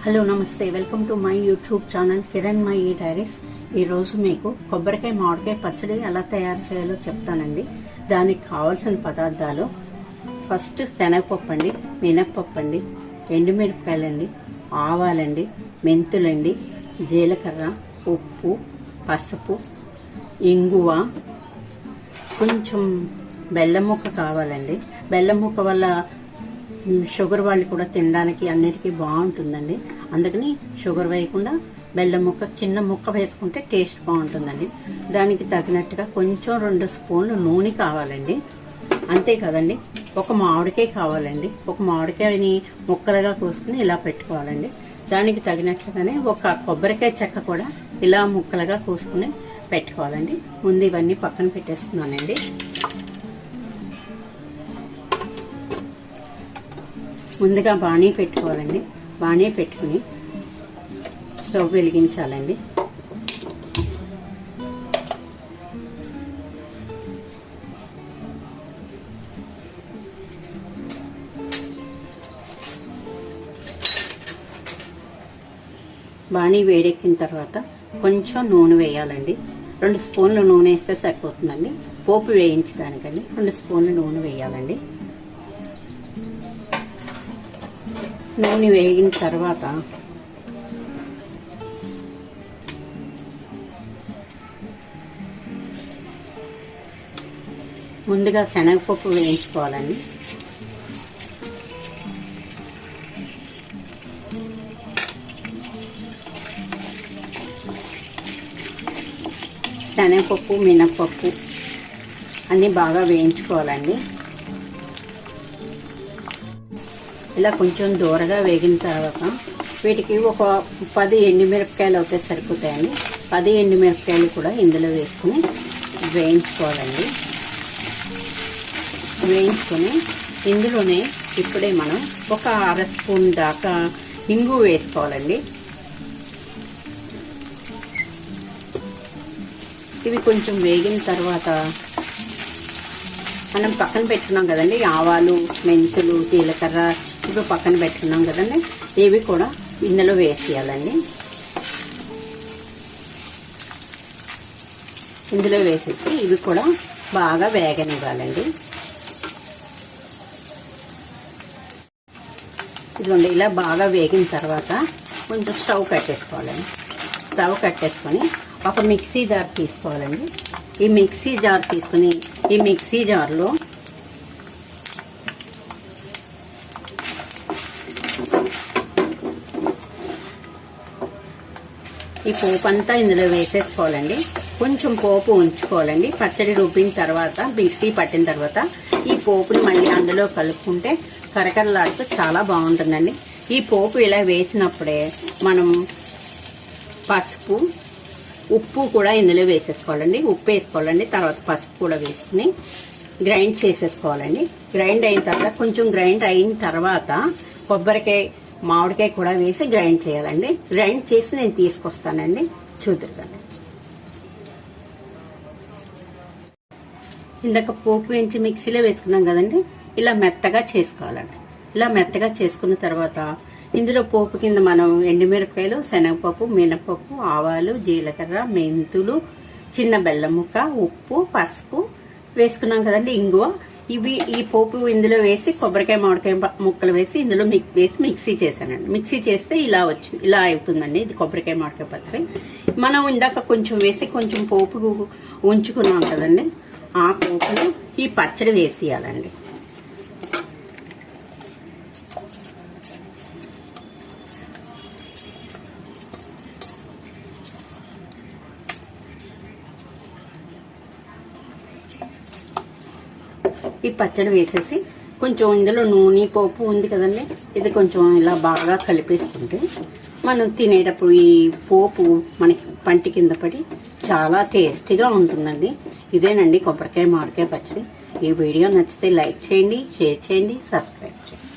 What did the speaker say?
Hello నమస్తే, welcome to my YouTube channel Kiran my diaries. ఈరోజు మీకు కొబ్బరికాయ మామిడికాయ పచ్చడి ఎలా తయారు చేయాలో చెప్తానండి. దానికి కావాల్సిన పదార్థాలు: ఫస్ట్ శనగపప్పు అండి, మినప్పప్పు అండి, ఎండుమిరపకాయలండి, ఆవాలండి, మెంతులండి, జీలకర్ర, ఉప్పు, పసుపు, ఇంగువ, కొంచెం బెల్లం ముక్క కావాలండి. బెల్లం ముక్క వల్ల షుగర్ వాళ్ళు కూడా తినడానికి అన్నిటికీ బాగుంటుందండి. అందుకని షుగర్ వేయకుండా బెల్లం ముక్క, చిన్న ముక్క వేసుకుంటే టేస్ట్ బాగుంటుందండి. దానికి తగినట్టుగా కొంచెం 2 స్పూన్లు నూనె కావాలండి. అంతే కదండి. ఒక మామిడికాయ కావాలండి. ఒక మామిడికాయని ముక్కలుగా కోసుకుని ఇలా పెట్టుకోవాలండి. దానికి తగినట్లుగానే ఒక కొబ్బరికాయ చెక్క కూడా ఇలా ముక్కలుగా కోసుకుని పెట్టుకోవాలండి. ముందు ఇవన్నీ పక్కన పెట్టేస్తున్నానండి. ముందుగా బాణీ పెట్టుకోవాలండి. బాణీ పెట్టుకుని స్టవ్ వెలిగించాలండి. బాణీ వేడెక్కిన తర్వాత కొంచెం నూనె వేయాలండి. 2 స్పూన్లు నూనె వేస్తే సరిపోతుందండి. పోపు వేయించడానికండి 2 స్పూన్లు నూనె వేయాలండి. నూనె వేగిన తర్వాత ముందుగా శనగపప్పు వేయించుకోవాలండి. శనగపప్పు, మినప్పప్పు అన్నీ బాగా వేయించుకోవాలండి. ఇలా కొంచెం దూరగా వేగిన తర్వాత వీటికి ఒక 10 ఎండుమిరపకాయలు అయితే సరిపోతాయండి. 10 ఎండుమిరపకాయలు కూడా ఇందులో వేసుకుని వేయించుకోవాలండి. వేయించుకొని ఇందులోనే ఇప్పుడే మనం ఒక 1/2 స్పూన్ దాకా ఇంగు వేసుకోవాలండి. ఇవి కొంచెం వేగిన తర్వాత మనం పక్కన పెట్టుకున్నాం కదండి, ఆవాలు, మెంతులు, జీలకర్ర ఇప్పుడు పక్కన పెట్టుకున్నాం కదండి, ఇవి కూడా ఇందులో వేసేయాలండి. ఇందులో వేసేసి ఇవి కూడా బాగా వేగనివ్వాలండి. ఇదిగోండి, ఇలా బాగా వేగిన తర్వాత కొంచెం స్టవ్ కట్టేసుకోవాలండి. స్టవ్ కట్టేసుకొని ఒక మిక్సీ జార్ తీసుకోవాలండి. ఈ మిక్సీ జార్ తీసుకుని ఈ మిక్సీ జార్లో ఈ పోపు అంతా ఇందులో వేసేసుకోవాలండి. కొంచెం పోపు ఉంచుకోవాలండి. పచ్చడి రుబ్బిన తర్వాత, మిక్సీ పట్టిన తర్వాత ఈ పోపుని మళ్ళీ అందులో కలుపుకుంటే కరకరలాడుతూ చాలా బాగుంటుందండి. ఈ పోపు ఇలా వేసినప్పుడే మనం పసుపు, ఉప్పు కూడా ఇందులో వేసేసుకోవాలండి. ఉప్పు వేసుకోవాలండి. తర్వాత పసుపు కూడా వేసుకుని గ్రైండ్ చేసేసుకోవాలండి. గ్రైండ్ అయిన తర్వాత కొంచెం గ్రైండ్ అయిన తర్వాత కొబ్బరికాయ, మామిడికాయ కూడా వేసి గ్రైండ్ చేయాలండి. గ్రైండ్ చేసి నేను తీసుకొస్తానండి, చూద్దురుగానే. ఇందాక పోపు వేయించి మిక్సీలో వేసుకున్నాం కదండి, ఇలా మెత్తగా చేసుకోవాలండి. ఇలా మెత్తగా చేసుకున్న తర్వాత ఇందులో పోపు కింద మనం ఎండుమిరపకాయలు, శనగపప్పు, మినపప్పు, ఆవాలు, జీలకర్ర, మెంతులు, చిన్న బెల్లం ముక్క, ఉప్పు, పసుపు వేసుకున్నాం కదండి, ఇంగువ, ఇవి ఈ పోపు ఇందులో వేసి కొబ్బరికాయ, మామిడికాయ ముక్కలు వేసి ఇందులో వేసి మిక్సీ చేశానండి. మిక్సీ చేస్తే ఇలా అవుతుందండి ఇది కొబ్బరికాయ మామిడికాయ పచ్చడి. మనం ఇందాక కొంచెం వేసి కొంచెం పోపు ఉంచుకున్నాం కదండి, ఆ పోపును ఈ పచ్చడి వేసేయాలండి. ఈ పచ్చడి వేసేసి కొంచెం ఇందులో నూనె, పోపు ఉంది కదండి, ఇది కొంచెం ఇలా బాగా కలిపేసుకుంటే మనం తినేటప్పుడు ఈ పోపు మనకి పంటి కింద పడి చాలా టేస్టీగా ఉంటుందండి. ఇదేనండి కొబ్బరికాయ మామిడికాయ పచ్చడి. ఈ వీడియో నచ్చితే లైక్ చేయండి, షేర్ చేయండి, సబ్స్క్రైబ్ చేయండి.